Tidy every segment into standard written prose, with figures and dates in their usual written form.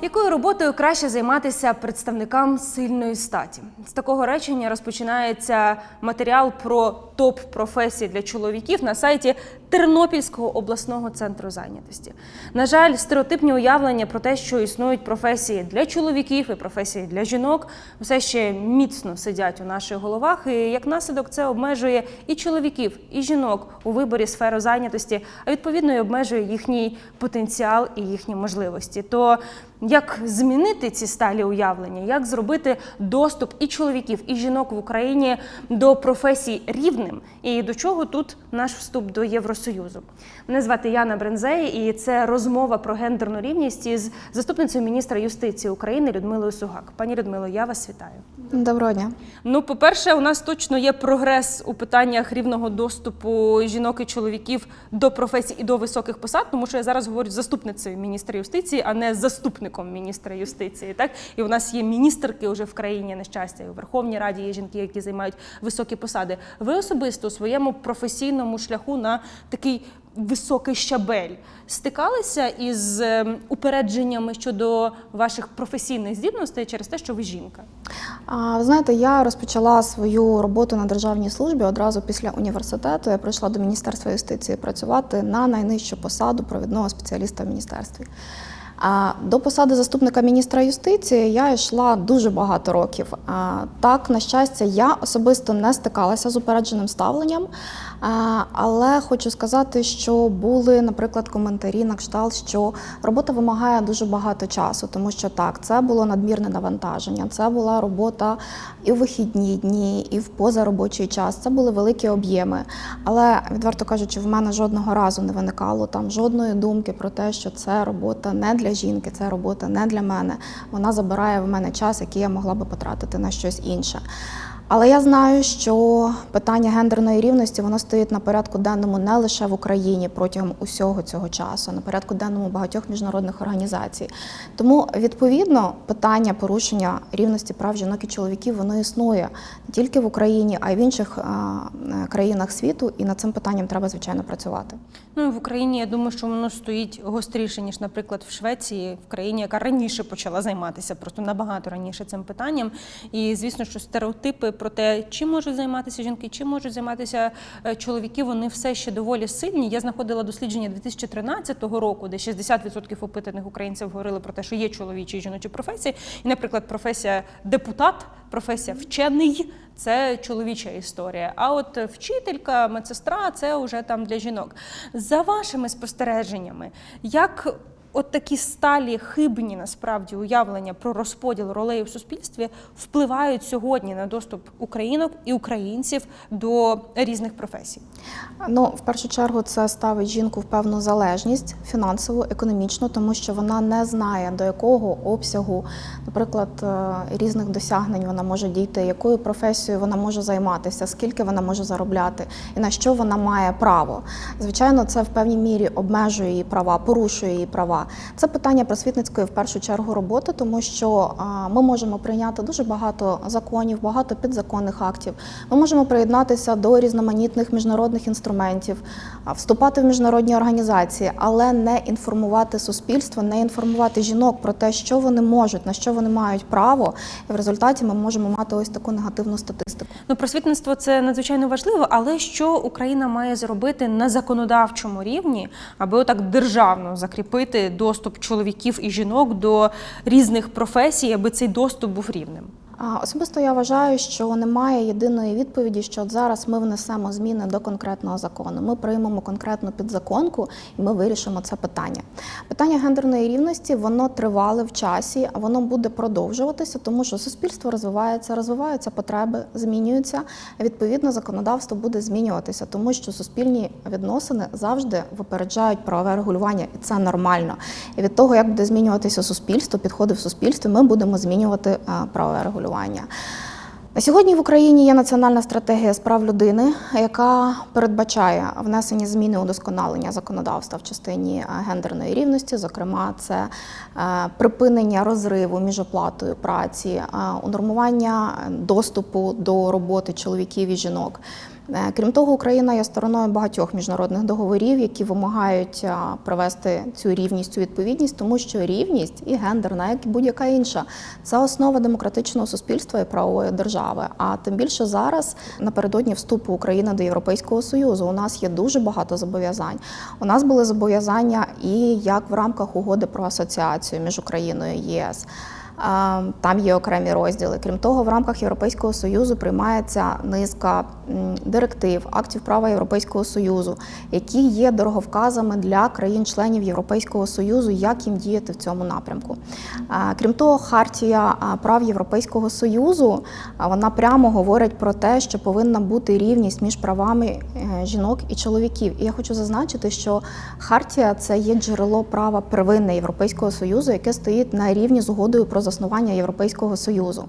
Якою роботою краще займатися представникам сильної статі? З такого речення розпочинається матеріал про топ-професії для чоловіків на сайті Тернопільського обласного центру зайнятості. На жаль, стереотипні уявлення про те, що існують професії для чоловіків і професії для жінок, все ще міцно сидять у наших головах, і як наслідок це обмежує і чоловіків, і жінок у виборі сфери зайнятості, а відповідно і обмежує їхній потенціал і їхні можливості. То як змінити ці сталі уявлення, як зробити доступ і чоловіків, і жінок в Україні до професій рівним, і до чого тут наш вступ до Євросоюзу? Мене звати Яна Брензей, і це розмова про гендерну рівність із заступницею міністра юстиції України Людмилою Сугак. Пані Людмило, я вас вітаю. Доброго дня. Ну, по-перше, у нас точно є прогрес у питаннях рівного доступу жінок і чоловіків до професій і до високих посад, тому що я зараз говорю з заступницею міністра юстиції, а не з заступником міністра юстиції. Так? І у нас є міністерки вже в країні, на щастя, і у Верховній Раді є жінки, які займають високі посади. Ви особисто у своєму професійному шляху на такий високий щабель стикалися із упередженнями щодо ваших професійних здібностей через те, що ви жінка? Ви знаєте, я розпочала свою роботу на державній службі одразу після університету. Я прийшла до Міністерства юстиції працювати на найнижчу посаду провідного спеціаліста в міністерстві. До посади заступника міністра юстиції я йшла дуже багато років. Так, на щастя, я особисто не стикалася з упередженим ставленням, але хочу сказати, що були, наприклад, коментарі на кшталт, що робота вимагає дуже багато часу, тому що так, це було надмірне навантаження, це була робота і в вихідні дні, і в позаробочий час, це були великі об'єми. Але, відверто кажучи, в мене жодного разу не виникало там жодної думки про те, що це робота не для жінки, це робота не для мене. Вона забирає в мене час, який я могла би потратити на щось інше. Але я знаю, що питання гендерної рівності, воно стоїть на порядку денному не лише в Україні протягом усього цього часу, а на порядку денному багатьох міжнародних організацій. Тому, відповідно, питання порушення рівності прав жінок і чоловіків, воно існує не тільки в Україні, а й в інших країнах світу, і над цим питанням треба, звичайно, працювати. Ну, в Україні, я думаю, що воно стоїть гостріше, ніж, наприклад, в Швеції, в країні, яка раніше почала займатися, просто набагато раніше цим питанням. І, звісно, що стереотипи про те, чим можуть займатися жінки, чим можуть займатися чоловіки, вони все ще доволі сильні. Я знаходила дослідження 2013 року, де 60% опитаних українців говорили про те, що є чоловічі і жіночі професії. І, наприклад, професія депутат, професія вчений – це чоловіча історія. А от вчителька, медсестра – це вже там для жінок. За вашими спостереженнями, як от такі сталі, хибні, насправді, уявлення про розподіл ролей у суспільстві впливають сьогодні на доступ українок і українців до різних професій? Ну, в першу чергу, це ставить жінку в певну залежність фінансову, економічну, тому що вона не знає, до якого обсягу, наприклад, різних досягнень вона може дійти, якою професією вона може займатися, скільки вона може заробляти і на що вона має право. Звичайно, це в певній мірі обмежує її права, порушує її права. Це питання просвітницької, в першу чергу, роботи, тому що ми можемо прийняти дуже багато законів, багато підзаконних актів. Ми можемо приєднатися до різноманітних міжнародних інструментів, вступати в міжнародні організації, але не інформувати суспільство, не інформувати жінок про те, що вони можуть, на що вони мають право. І в результаті ми можемо мати ось таку негативну статистику. Ну, просвітництво – це надзвичайно важливо, але що Україна має зробити на законодавчому рівні, аби отак державно закріпити доступ чоловіків і жінок до різних професій, аби цей доступ був рівним? Особисто я вважаю, що немає єдиної відповіді, що от зараз ми внесемо зміни до конкретного закону. Ми приймемо конкретну підзаконку і ми вирішимо це питання. Питання гендерної рівності, воно тривале в часі, а воно буде продовжуватися, тому що суспільство розвиваються потреби, змінюються, а відповідно законодавство буде змінюватися, тому що суспільні відносини завжди випереджають правове регулювання, і це нормально. І від того, як буде змінюватися суспільство, підходи в суспільстві, ми будемо змінювати правове регулювання. На сьогодні в Україні є національна стратегія з прав людини, яка передбачає внесення зміни удосконалення законодавства в частині гендерної рівності. Зокрема, це припинення розриву між оплатою праці, унормування доступу до роботи чоловіків і жінок. Крім того, Україна є стороною багатьох міжнародних договорів, які вимагають привести цю рівність у відповідність, тому що рівність і гендерна, як і будь-яка інша, це основа демократичного суспільства і правової держави. А тим більше зараз, напередодні вступу України до Європейського Союзу, у нас є дуже багато зобов'язань. У нас були зобов'язання і як в рамках угоди про асоціацію між Україною і ЄС. Там є окремі розділи. Крім того, в рамках Європейського Союзу приймається низка директив, актів права Європейського Союзу, які є дороговказами для країн-членів Європейського Союзу, як їм діяти в цьому напрямку. Крім того, Хартія прав Європейського Союзу, вона прямо говорить про те, що повинна бути рівність між правами жінок і чоловіків. І я хочу зазначити, що Хартія – це є джерело права первинне Європейського Союзу, яке стоїть на рівні з угодою про заснування Європейського Союзу.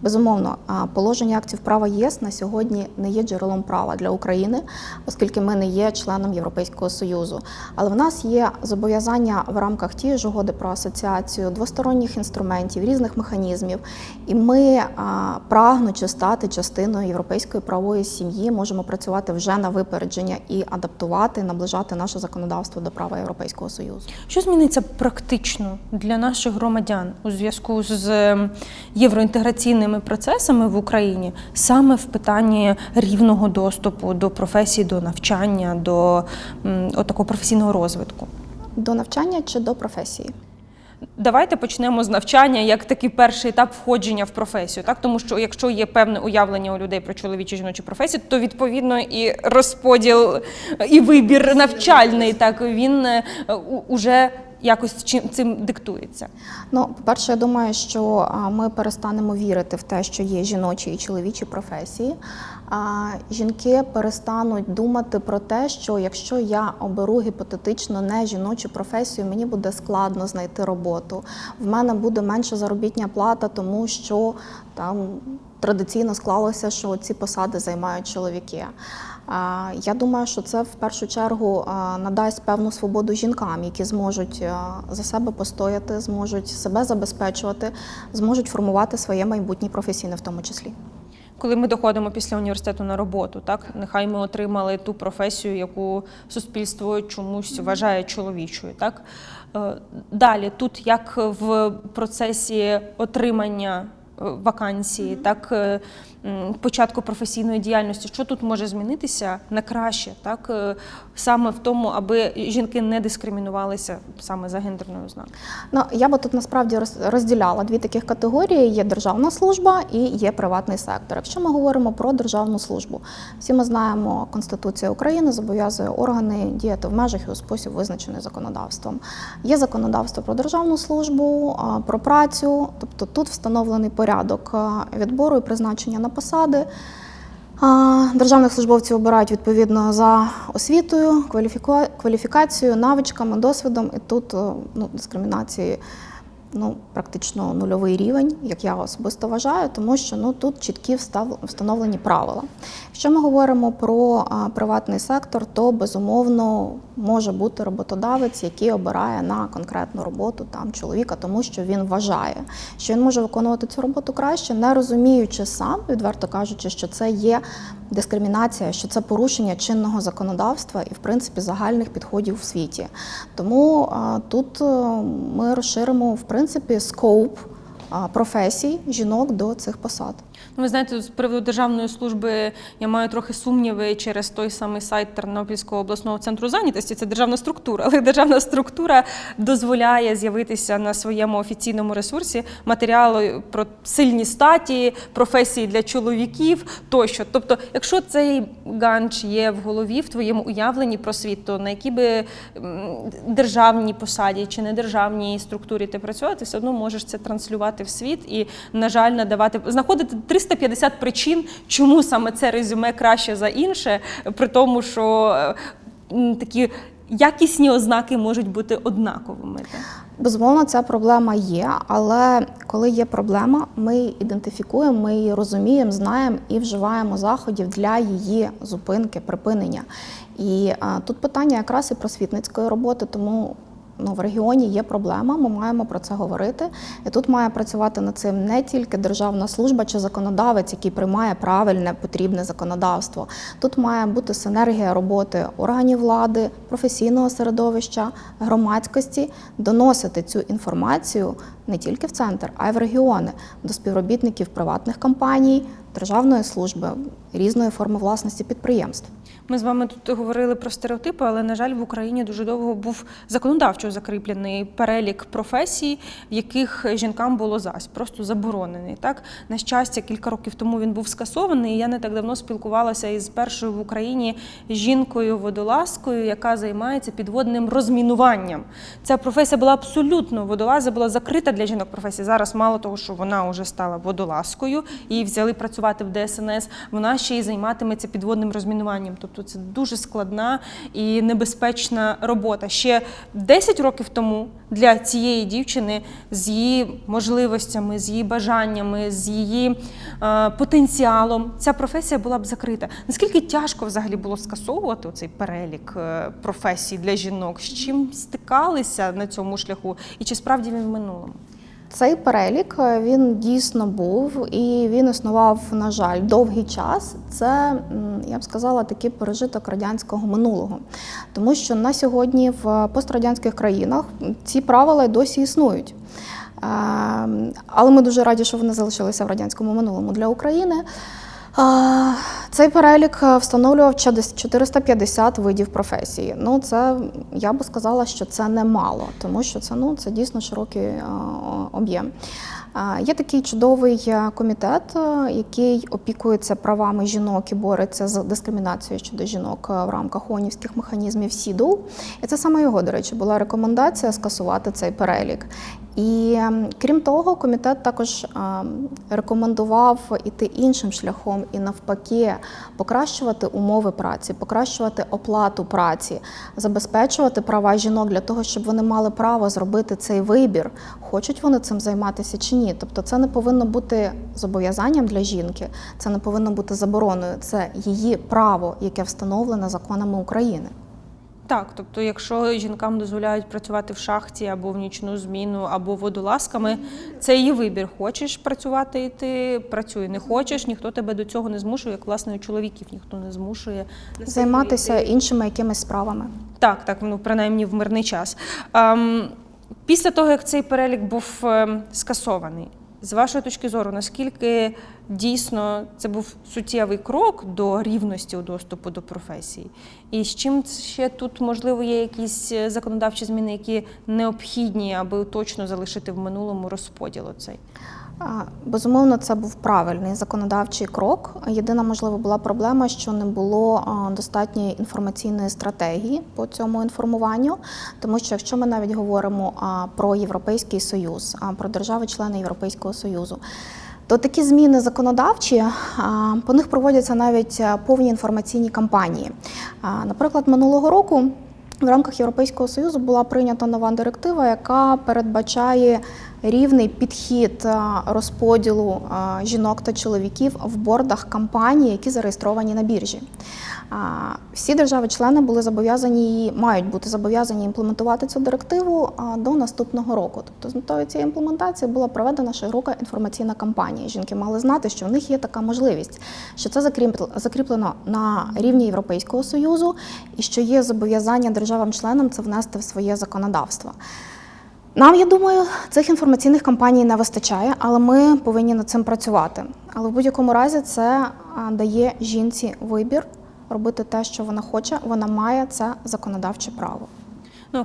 Безумовно, положення актів права ЄС на сьогодні не є джерелом права для України, оскільки ми не є членом Європейського Союзу. Але в нас є зобов'язання в рамках тієї ж угоди про асоціацію, двосторонніх інструментів, різних механізмів. І ми, прагнучи стати частиною європейської правової сім'ї, можемо працювати вже на випередження і адаптувати, наближати наше законодавство до права Європейського Союзу. Що зміниться практично для наших громадян у зв'язку з євроінтеграційними процесами в Україні саме в питанні рівного доступу до професій, до навчання, до такого професійного розвитку? До навчання чи до професії? Давайте почнемо з навчання як такий перший етап входження в професію, так? Тому що якщо є певне уявлення у людей про чоловічі і жіночі професії, то відповідно і розподіл, і вибір навчальний, так, він уже якось цим диктується. Ну, по-перше, я думаю, що ми перестанемо вірити в те, що є жіночі і чоловічі професії. Жінки перестануть думати про те, що якщо я оберу гіпотетично не жіночу професію, мені буде складно знайти роботу. В мене буде менша заробітна плата, тому що там традиційно склалося, що ці посади займають чоловіки. Я думаю, що це в першу чергу надасть певну свободу жінкам, які зможуть за себе постояти, зможуть себе забезпечувати, зможуть формувати своє майбутнє професійне в тому числі. Коли ми доходимо після університету на роботу, так, нехай ми отримали ту професію, яку суспільство чомусь вважає чоловічою, так? Далі, тут як в процесі отримання вакансії, так, початку професійної діяльності, що тут може змінитися на краще, так, саме в тому, аби жінки не дискримінувалися саме за гендерною ознакою? Ну, я би тут насправді розділяла дві таких категорії: є державна служба і є приватний сектор. Якщо ми говоримо про державну службу, всі ми знаємо, Конституція України зобов'язує органи діяти в межах і у спосіб, визначений законодавством. Є законодавство про державну службу, про працю, тобто тут встановлений порядок відбору і призначення на посади. Державних службовців обирають відповідно за освітою, кваліфікацією, навичками, досвідом. І тут дискримінації практично нульовий рівень, як я особисто вважаю, тому що тут чіткі встановлені правила. Якщо ми говоримо про приватний сектор, то безумовно може бути роботодавець, який обирає на конкретну роботу чоловіка, тому що він вважає, що він може виконувати цю роботу краще, не розуміючи сам, відверто кажучи, що це є дискримінація, що це порушення чинного законодавства і, в принципі, загальних підходів у світі. Тому тут ми розширимо, в принципі, скоуп професій жінок до цих посад. Ви знаєте, з приводу державної служби я маю трохи сумніви через той самий сайт Тернопільського обласного центру зайнятості. Це державна структура, але державна структура дозволяє з'явитися на своєму офіційному ресурсі матеріали про сильні статі, професії для чоловіків тощо. Тобто, якщо цей ганч є в голові, в твоєму уявленні про світ, то на якій би державній посаді чи недержавній структурі ти працював, ти все одно можеш це транслювати в світ і, на жаль, знаходити 350 причин, чому саме це резюме краще за інше, при тому, що такі якісні ознаки можуть бути однаковими. Безумовно, ця проблема є, але коли є проблема, ми її ідентифікуємо, ми її розуміємо, знаємо і вживаємо заходів для її зупинки, припинення. І тут питання якраз і просвітницької роботи, тому в регіоні є проблема, ми маємо про це говорити. І тут має працювати над цим не тільки державна служба чи законодавець, який приймає правильне, потрібне законодавство. Тут має бути синергія роботи органів влади, професійного середовища, громадськості, доносити цю інформацію не тільки в центр, а й в регіони, до співробітників приватних компаній, державної служби, різної форми власності підприємств. Ми з вами тут говорили про стереотипи, але, на жаль, в Україні дуже довго був законодавчо закріплений перелік професій, в яких жінкам було просто заборонений. Так? На щастя, кілька років тому він був скасований, і я не так давно спілкувалася із першою в Україні жінкою-водолазкою, яка займається підводним розмінуванням. Ця професія була абсолютно, водолаза була закрита для жінок професія. Зараз мало того, що вона вже стала водолазкою, і взяли працювати в ДСНС, вона ще й займатиметься підводним розмінуванням. Тобто це дуже складна і небезпечна робота. Ще 10 років тому для цієї дівчини з її можливостями, з її бажаннями, з її потенціалом ця професія була б закрита. Наскільки тяжко взагалі було скасовувати цей перелік професій для жінок? З чим стикалися на цьому шляху? І чи справді він в минулому? Цей перелік, він дійсно був і він існував, на жаль, довгий час. Це, я б сказала, такий пережиток радянського минулого. Тому що на сьогодні в пострадянських країнах ці правила досі існують. Але ми дуже раді, що вони залишилися в радянському минулому. Для України цей перелік встановлював 450 видів професій. Це, я би сказала, що це немало, тому що це дійсно широкий об'єм. Є такий чудовий комітет, який опікується правами жінок і бореться з дискримінацією щодо жінок в рамках ООНівських механізмів СІДУ. І це саме його, до речі, була рекомендація скасувати цей перелік. І крім того, комітет також рекомендував іти іншим шляхом і навпаки покращувати умови праці, покращувати оплату праці, забезпечувати права жінок для того, щоб вони мали право зробити цей вибір, хочуть вони цим займатися чи ні. Тобто це не повинно бути зобов'язанням для жінки, це не повинно бути забороною, це її право, яке встановлене законами України. Так, тобто якщо жінкам дозволяють працювати в шахті або в нічну зміну, або водолазками, це її вибір. Хочеш працювати і ти працюй, не хочеш, ніхто тебе до цього не змушує, як власне і чоловіків ніхто не змушує. Займатися іншими якимись справами. Так, принаймні в мирний час. Після того, як цей перелік був скасований, з вашої точки зору, наскільки дійсно це був суттєвий крок до рівності у доступу до професії? І з чим ще тут, можливо, є якісь законодавчі зміни, які необхідні, аби точно залишити в минулому розподіл оцей? Безумовно, це був правильний законодавчий крок. Єдина, можливо, була проблема, що не було достатньої інформаційної стратегії по цьому інформуванню. Тому що якщо ми навіть говоримо про Європейський Союз, про держави-члени Європейського Союзу, то такі зміни законодавчі, по них проводяться навіть повні інформаційні кампанії. Наприклад, минулого року в рамках Європейського Союзу була прийнята нова директива, яка передбачає рівний підхід розподілу жінок та чоловіків в бордах компаній, які зареєстровані на біржі. Всі держави-члени були зобов'язані, мають бути зобов'язані імплементувати цю директиву до наступного року. Тобто з метою цієї імплементації була проведена широка інформаційна кампанія. Жінки мали знати, що в них є така можливість, що це закріплено на рівні Європейського Союзу і що є зобов'язання державам-членам це внести в своє законодавство. Нам, я думаю, цих інформаційних кампаній не вистачає, але ми повинні над цим працювати. Але в будь-якому разі це дає жінці вибір робити те, що вона хоче, вона має це законодавче право.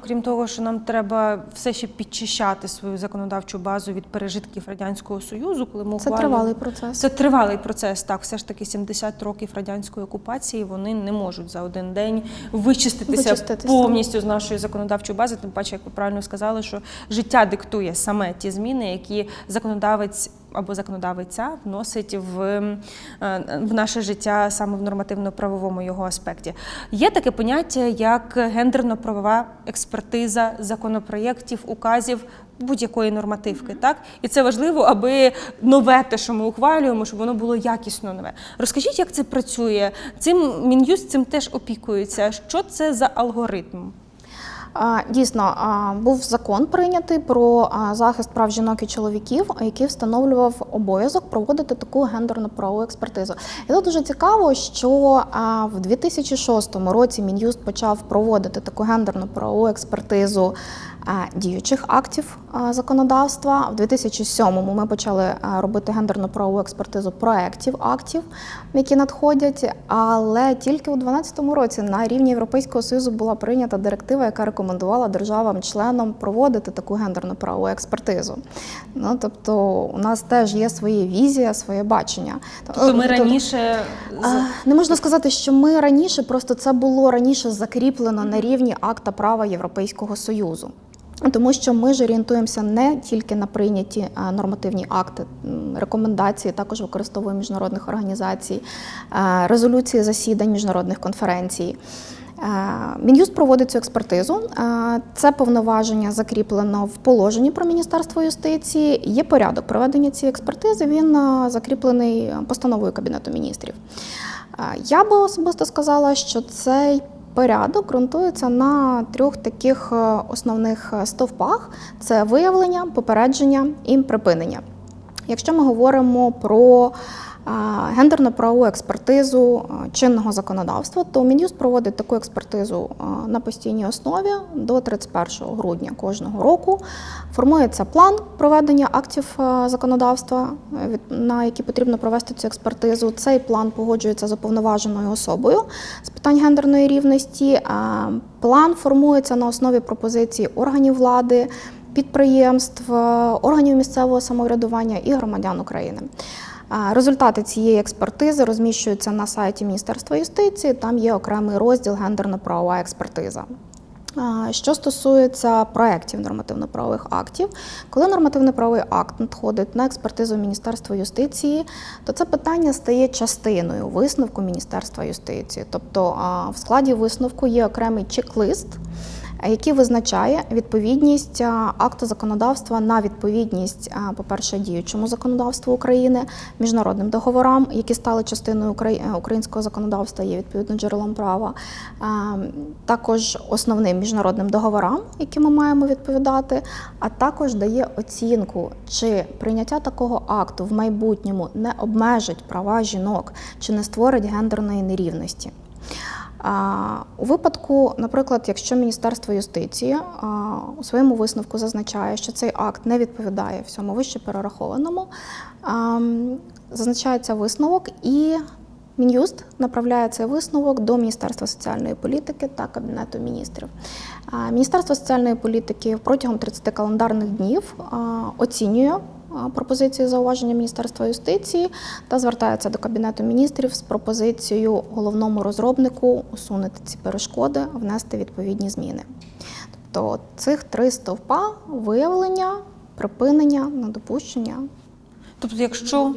Крім того, що нам треба все ще підчищати свою законодавчу базу від пережитків Радянського Союзу, коли ми Це тривалий процес. Це тривалий процес, так. Все ж таки 70 років радянської окупації, вони не можуть за один день вичиститися повністю з нашої законодавчої бази. Тим паче, як ви правильно сказали, що життя диктує саме ті зміни, які законодавець або законодавиця вносить в наше життя саме в нормативно-правовому його аспекті. Є таке поняття, як гендерно-правова експертиза законопроєктів, указів, будь-якої нормативки, так? І це важливо, аби нове те, що ми ухвалюємо, щоб воно було якісно нове. Розкажіть, як це працює? Мін'юст цим теж опікується. Що це за алгоритм? Дійсно, був закон прийнятий про захист прав жінок і чоловіків, який встановлював обов'язок проводити таку гендерно-правову експертизу. І тут дуже цікаво, що в 2006 році Мін'юст почав проводити таку гендерно-правову експертизу діючих актів законодавства. В 2007-му ми почали робити гендерно-правову експертизу проєктів актів, які надходять, але тільки у 2012 році на рівні Європейського Союзу була прийнята директива, яка рекомендувала державам-членам проводити таку гендерно-правову експертизу. Ну, тобто у нас теж є своя візія, своє бачення. Тобто ми раніше... Не можна сказати, що ми раніше, просто це було раніше закріплено на рівні акта права Європейського Союзу. Тому що ми ж орієнтуємося не тільки на прийняті нормативні акти, рекомендації, також використовуємо міжнародних організацій, резолюції засідань міжнародних конференцій. Мін'юст проводить цю експертизу. Це повноваження закріплено в положенні про Міністерство юстиції. Є порядок проведення цієї експертизи, він закріплений постановою Кабінету міністрів. Я би особисто сказала, що цей порядок ґрунтується на 3 таких основних стовпах – це виявлення, попередження і припинення. Якщо ми говоримо про гендерно-правову експертизу чинного законодавства, то Мін'юст проводить таку експертизу на постійній основі до 31 грудня кожного року. Формується план проведення актів законодавства, на які потрібно провести цю експертизу. Цей план погоджується з уповноваженою особою з питань гендерної рівності. План формується на основі пропозицій органів влади, підприємств, органів місцевого самоврядування і громадян України. Результати цієї експертизи розміщуються на сайті Міністерства юстиції, там є окремий розділ «Гендерно-правова експертиза». Що стосується проєктів нормативно-правових актів, коли нормативно-правовий акт надходить на експертизу Міністерства юстиції, то це питання стає частиною висновку Міністерства юстиції. Тобто в складі висновку є окремий чек-лист, який визначає відповідність акту законодавства на відповідність, по-перше, діючому законодавству України, міжнародним договорам, які стали частиною українського законодавства, є відповідно джерелом права, також основним міжнародним договорам, які ми маємо відповідати, а також дає оцінку, чи прийняття такого акту в майбутньому не обмежить права жінок, чи не створить гендерної нерівності. У випадку, наприклад, якщо Міністерство юстиції у своєму висновку зазначає, що цей акт не відповідає всьому вище перерахованому, зазначається висновок і Мін'юст направляє цей висновок до Міністерства соціальної політики та Кабінету міністрів. Міністерство соціальної політики протягом 30 календарних днів оцінює пропозиції зауваження Міністерства юстиції та звертається до Кабінету міністрів з пропозицією головному розробнику усунути ці перешкоди, внести відповідні зміни. Тобто цих 3 стовпа – виявлення, припинення, недопущення. Тобто якщо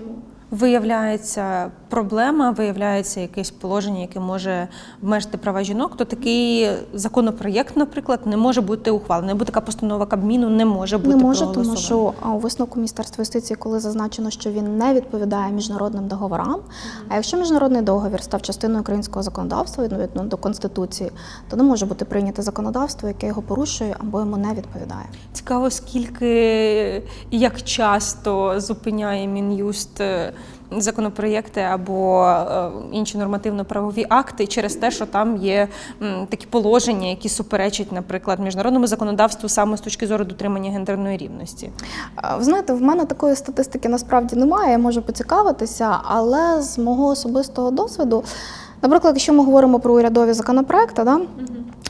виявляється проблема, виявляється якесь положення, яке може обмежити права жінок, то такий законопроєкт, наприклад, не може бути ухвалений, або така постанова Кабміну не може бути проголосована. Не може, тому що у висновку Міністерства юстиції, коли зазначено, що він не відповідає міжнародним договорам, а якщо міжнародний договір став частиною українського законодавства, відповідно до Конституції, то не може бути прийнято законодавство, яке його порушує або йому не відповідає. Цікаво, скільки і як часто зупиняє Мін'юст законопроєкти або інші нормативно-правові акти через те, що там є такі положення, які суперечать, наприклад, міжнародному законодавству саме з точки зору дотримання гендерної рівності? Ви знаєте, в мене такої статистики насправді немає, я можу поцікавитися, але з мого особистого досвіду, наприклад, якщо ми говоримо про урядові законопроекти,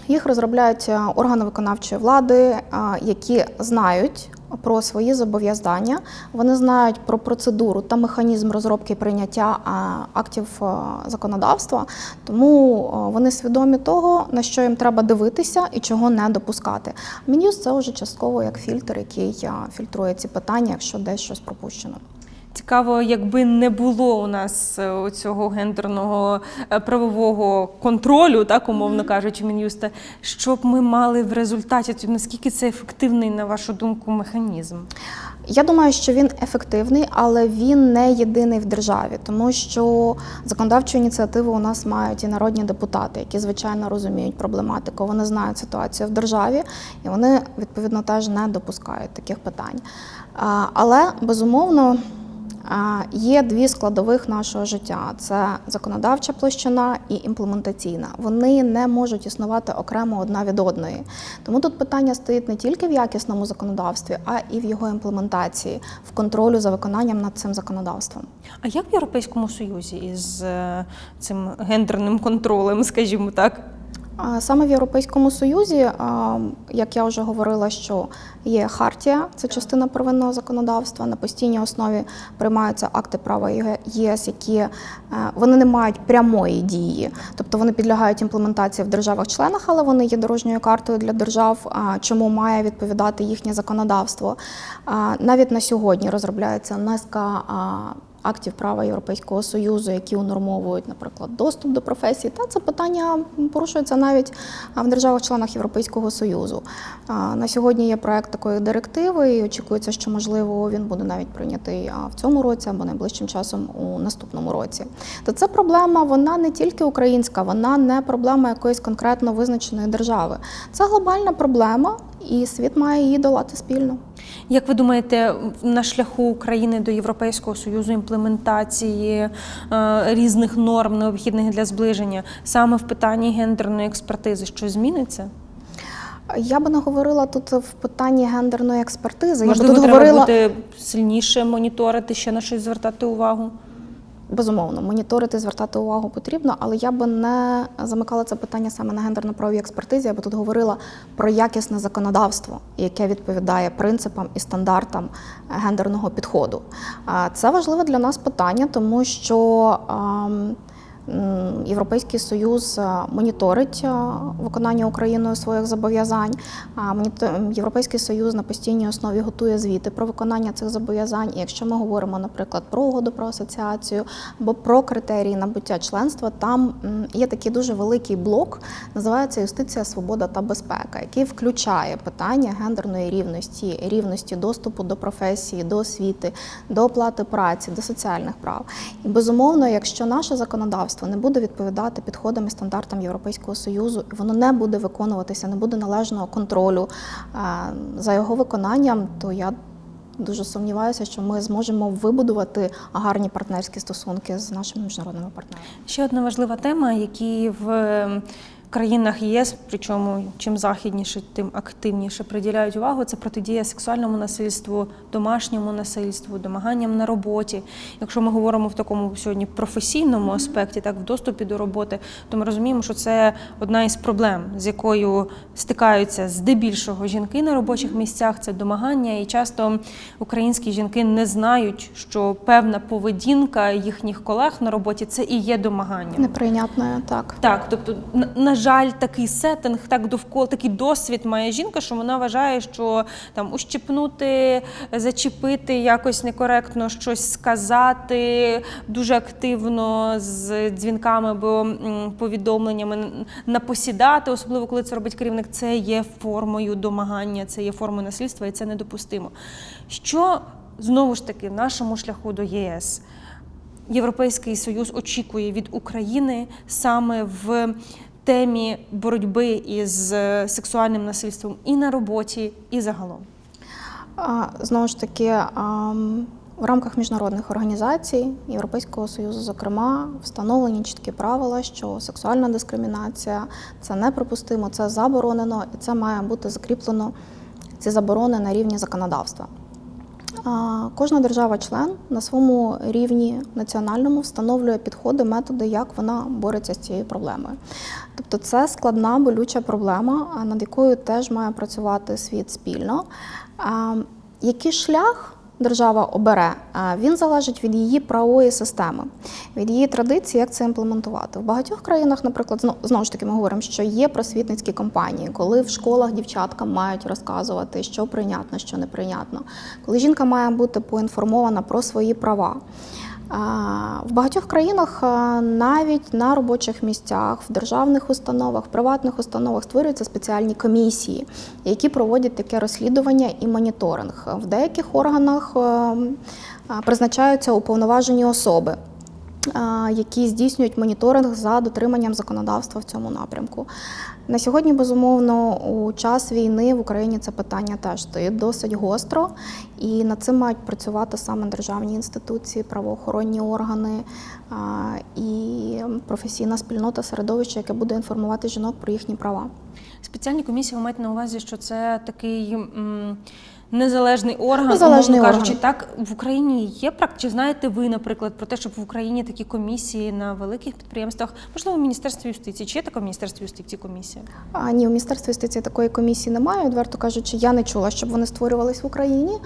їх розробляють органи виконавчої влади, які знають про свої зобов'язання, вони знають про процедуру та механізм розробки і прийняття актів законодавства, тому вони свідомі того, на що їм треба дивитися і чого не допускати. Мін'юст – це вже частково як фільтр, який фільтрує ці питання, якщо десь щось пропущено. Цікаво, якби не було у нас цього гендерного правового контролю, так, умовно кажучи, Мін'юста, що б ми мали в результаті? Наскільки це ефективний, на вашу думку, механізм? Я думаю, що він ефективний, але він не єдиний в державі, тому що законодавчу ініціативу у нас мають і народні депутати, які, звичайно, розуміють проблематику, вони знають ситуацію в державі, і вони, відповідно, теж не допускають таких питань. Але, безумовно, є дві складових нашого життя – це законодавча площина і імплементаційна. Вони не можуть існувати окремо одна від одної. Тому тут питання стоїть не тільки в якісному законодавстві, а і в його імплементації, в контролю за виконанням над цим законодавством. А як в Європейському Союзі із цим гендерним контролем, скажімо так? Саме в Європейському Союзі, як я вже говорила, що є хартія, це частина первинного законодавства, на постійній основі приймаються акти права ЄС, які вони не мають прямої дії, тобто вони підлягають імплементації в державах-членах, але вони є дорожньою картою для держав, чому має відповідати їхнє законодавство. Навіть на сьогодні розробляється низка актів права Європейського Союзу, які унормовують, наприклад, доступ до професій. Та це питання порушується навіть в державах-членах Європейського Союзу. На сьогодні є проект такої директиви, і очікується, що, можливо, він буде навіть прийнятий в цьому році або найближчим часом у наступному році. То ця проблема, вона не тільки українська, вона не проблема якоїсь конкретно визначеної держави. Це глобальна проблема, і світ має її долати спільно. Як ви думаєте, на шляху України до Європейського Союзу імплементації різних норм, необхідних для зближення, саме в питанні гендерної експертизи, що зміниться? Я би не говорила тут в питанні гендерної експертизи. Можливо, я би тут треба бути сильніше моніторити, ще на щось звертати увагу? Безумовно, моніторити, звертати увагу потрібно, але я би не замикала це питання саме на гендерно-правовій експертизі, я би тут говорила про якісне законодавство, яке відповідає принципам і стандартам гендерного підходу. Це важливе для нас питання, тому що Європейський Союз моніторить виконання Україною своїх зобов'язань. Європейський Союз на постійній основі готує звіти про виконання цих зобов'язань. І якщо ми говоримо, наприклад, про угоду про асоціацію або про критерії набуття членства, там є такий дуже великий блок, називається «Юстиція, свобода та безпека», який включає питання гендерної рівності, рівності доступу до професії, до освіти, до оплати праці, до соціальних прав. І, безумовно, якщо наше законодавство не буде відповідати підходам і стандартам Європейського Союзу, і воно не буде виконуватися, не буде належного контролю за його виконанням, то я дуже сумніваюся, що ми зможемо вибудувати гарні партнерські стосунки з нашими міжнародними партнерами. Ще одна важлива тема, які в країнах ЄС, причому чим західніше, тим активніше приділяють увагу, це протидія сексуальному насильству, домашньому насильству, домаганням на роботі. Якщо ми говоримо в такому сьогодні професійному аспекті, так, в доступі до роботи, то ми розуміємо, що це одна із проблем, з якою стикаються здебільшого жінки на робочих місцях, це домагання, і часто українські жінки не знають, що певна поведінка їхніх колег на роботі – це і є домаганням. Неприйнятною, так. Так, тобто, на жаль, такий сеттинг, так довкола, такий досвід має жінка, що вона вважає, що там ущипнути, зачепити, якось некоректно щось сказати, дуже активно з дзвінками або повідомленнями напосідати, особливо коли це робить керівник, це є формою домагання, це є формою насильства і це недопустимо. Що, знову ж таки, в нашому шляху до ЄС Європейський Союз очікує від України саме в темі боротьби із сексуальним насильством і на роботі, і загалом? Знову ж таки, в рамках міжнародних організацій, Європейського Союзу, зокрема, встановлені чіткі правила, що сексуальна дискримінація – це неприпустимо, це заборонено, і це має бути закріплено, ці заборони, на рівні законодавства. Кожна держава-член на своєму рівні національному встановлює підходи, методи, як вона бореться з цією проблемою. Тобто це складна, болюча проблема, над якою теж має працювати світ спільно. Який шлях держава обере, він залежить від її правової системи, від її традиції, як це імплементувати. В багатьох країнах, наприклад, знову ж таки ми говоримо, що є просвітницькі кампанії, коли в школах дівчаткам мають розказувати, що прийнятно, що неприйнятно, коли жінка має бути поінформована про свої права. В багатьох країнах навіть на робочих місцях, в державних установах, в приватних установах створюються спеціальні комісії, які проводять таке розслідування і моніторинг. В деяких органах призначаються уповноважені особи, які здійснюють моніторинг за дотриманням законодавства в цьому напрямку. На сьогодні, безумовно, у час війни в Україні це питання теж стоїть досить гостро, і над цим мають працювати саме державні інституції, правоохоронні органи і професійна спільнота, середовище, яке буде інформувати жінок про їхні права. Спеціальні комісії, ви маєте на увазі, що це такий незалежний орган, незалежний умовно кажучи, орган. так, в Україні є практика? Чи знаєте ви, наприклад, про те, щоб в Україні такі комісії на великих підприємствах, можливо, в Міністерстві юстиції? Чи є така в Міністерстві юстиції комісія? Ні, у Міністерстві юстиції такої комісії немає. Відверто кажучи, я не чула, щоб вони створювались в Україні.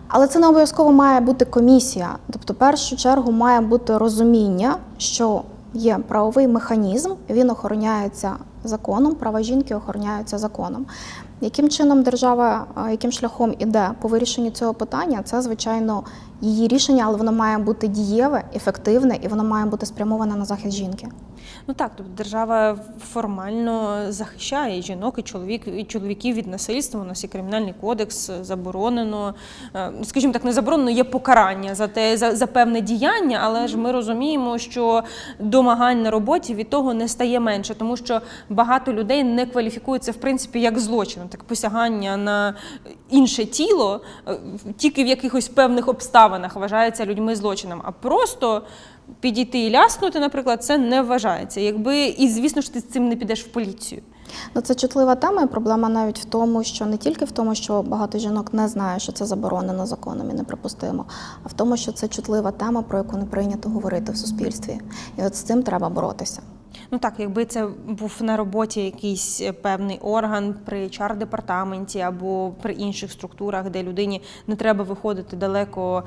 Але це не обов'язково має бути комісія. Тобто, в першу чергу, має бути розуміння, що є правовий механізм, він охороняється законом, права жінки охороняються законом. Яким чином держава, яким шляхом іде по вирішенню цього питання, це, звичайно, її рішення, але воно має бути дієве, ефективне і воно має бути спрямоване на захист жінки. Ну так, тобто держава формально захищає і жінок, і чоловіків від насильства. У нас є кримінальний кодекс, заборонено, скажімо так, не заборонено, є покарання за певне діяння, але ж ми розуміємо, що домагань на роботі від того не стає менше, тому що багато людей не кваліфікується, в принципі, як злочин. Так, посягання на інше тіло тільки в якихось певних обставинах вважається людьми злочином, а просто підійти і ляснути, наприклад, це не вважається. І, звісно ж, ти з цим не підеш в поліцію. Це чутлива тема, і проблема навіть в тому, що не тільки в тому, що багато жінок не знає, що це заборонено законом і неприпустимо, а в тому, що це чутлива тема, про яку не прийнято говорити в суспільстві. І от з цим треба боротися. Ну так, якби це був на роботі якийсь певний орган при HR-департаменті або при інших структурах, де людині не треба виходити далеко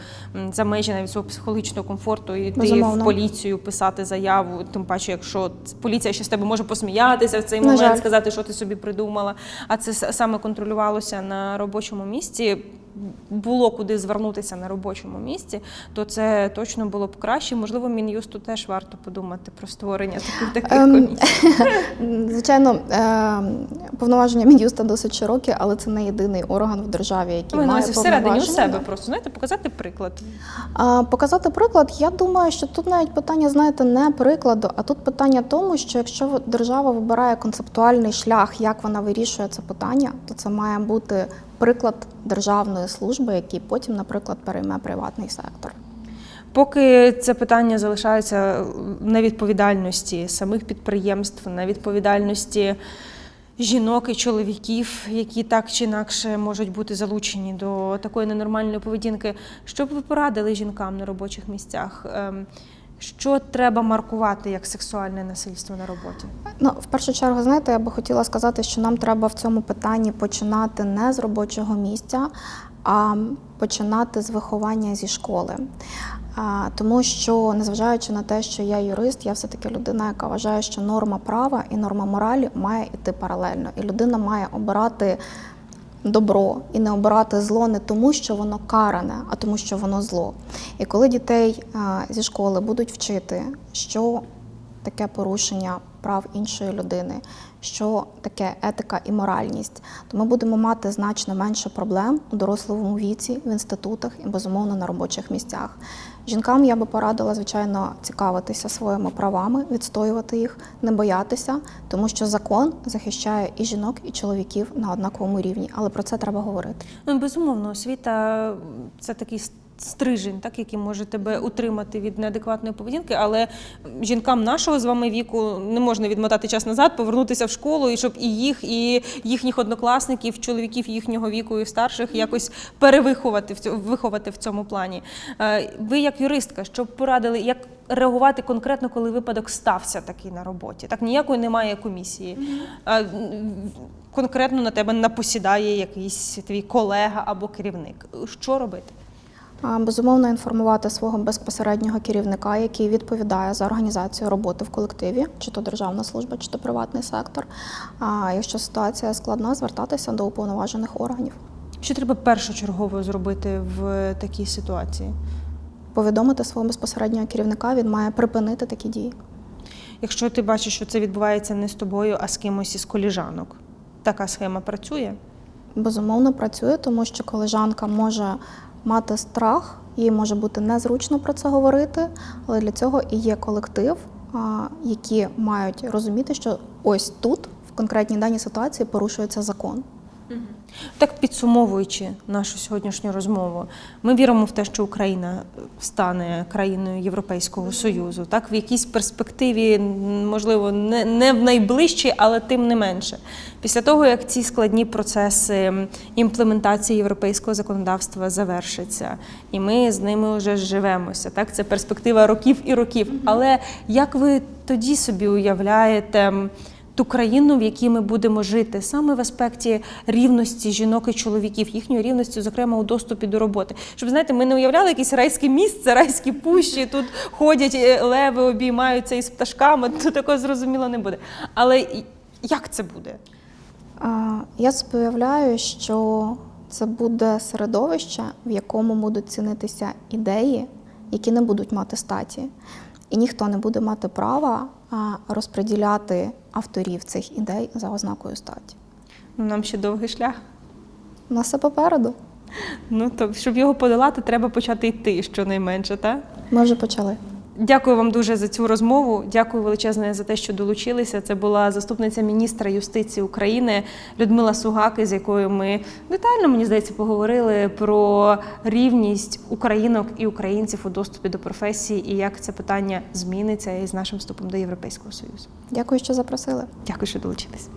за межі навіть свого психологічного комфорту і йти Безумовно. в поліцію, писати заяву, тим паче, якщо поліція ще з тебе може посміятися в цей момент, сказати, що ти собі придумала, а це саме контролювалося на робочому місці, було куди звернутися на робочому місці, то це точно було б краще. Можливо, Мін'юсту теж варто подумати про створення таких комісій. Звичайно, повноваження Мін'юста досить широкі, але це не єдиний орган в державі, який має всередині у повноваження. себе просто, знаєте, показати приклад. Показати приклад, я думаю, що тут навіть питання, знаєте, не прикладу, а тут питання тому, що якщо держава вибирає концептуальний шлях, як вона вирішує це питання, то це має бути приклад державної служби, який потім, наприклад, перейме приватний сектор. Поки це питання залишається на відповідальності самих підприємств, на відповідальності жінок і чоловіків, які так чи інакше можуть бути залучені до такої ненормальної поведінки, що б ви порадили жінкам на робочих місцях? Що треба маркувати як сексуальне насильство на роботі? В першу чергу, знаєте, я би хотіла сказати, що нам треба в цьому питанні починати не з робочого місця, а починати з виховання зі школи. Тому що, незважаючи на те, що я юрист, я все-таки людина, яка вважає, що норма права і норма моралі має йти паралельно. І людина має обирати добро і не обирати зло не тому, що воно каране, а тому, що воно зло. І коли дітей зі школи будуть вчити, що таке порушення прав іншої людини, що таке етика і моральність, то ми будемо мати значно менше проблем у дорослому віці, в інститутах і, безумовно, на робочих місцях. Жінкам я би порадила, звичайно, цікавитися своїми правами, відстоювати їх, не боятися, тому що закон захищає і жінок, і чоловіків на однаковому рівні, але про це треба говорити. Безумовно, освіта – це такий стрижень, так, який може тебе утримати від неадекватної поведінки, але жінкам нашого з вами віку не можна відмотати час назад, повернутися в школу, і щоб і їх, і їхніх однокласників, чоловіків їхнього віку і старших якось виховати в цьому плані. Ви як юристка, що б порадили, як реагувати конкретно, коли випадок стався такий на роботі? Так, ніякої немає комісії. Конкретно на тебе напосідає якийсь твій колега або керівник. Що робити? Безумовно, інформувати свого безпосереднього керівника, який відповідає за організацію роботи в колективі, чи то державна служба, чи то приватний сектор. А якщо ситуація складна, звертатися до уповноважених органів. Що треба першочергово зробити в такій ситуації? повідомити свого безпосереднього керівника, він має припинити такі дії. Якщо ти бачиш, що це відбувається не з тобою, а з кимось із колежанок, така схема працює? Безумовно, працює, тому що колежанка може мати страх, їй може бути незручно про це говорити, але для цього і є колектив, які мають розуміти, що ось тут, в конкретній даній ситуації, порушується закон. Так, підсумовуючи нашу сьогоднішню розмову, ми віримо в те, що Україна стане країною Європейського Союзу. Так, в якійсь перспективі, можливо, не в найближчій, але тим не менше. Після того, як ці складні процеси імплементації європейського законодавства завершаться, і ми з ними вже живемося. Так, це перспектива років і років. Але як ви тоді собі уявляєте ту країну, в якій ми будемо жити, саме в аспекті рівності жінок і чоловіків, їхньої рівності, зокрема, у доступі до роботи. Щоб, знаєте, ми не уявляли якесь райське місце, райські пущі, тут ходять леви, обіймаються із пташками, то такого зрозуміло не буде. Але як це буде? Я собі уявляю, що це буде середовище, в якому будуть цінитися ідеї, які не будуть мати статі. І ніхто не буде мати права розподіляти авторів цих ідей за ознакою статі. Нам ще довгий шлях. У нас все попереду. Ну, то, щоб його подолати, треба почати йти, щонайменше, так? Ми вже почали. Дякую вам дуже за цю розмову. Дякую величезне за те, що долучилися. Це була заступниця міністра юстиції України Людмила Сугаки, з якою ми детально, мені здається, поговорили про рівність українок і українців у доступі до професії і як це питання зміниться із нашим вступом до Європейського Союзу. Дякую, що запросили. Дякую, що долучились.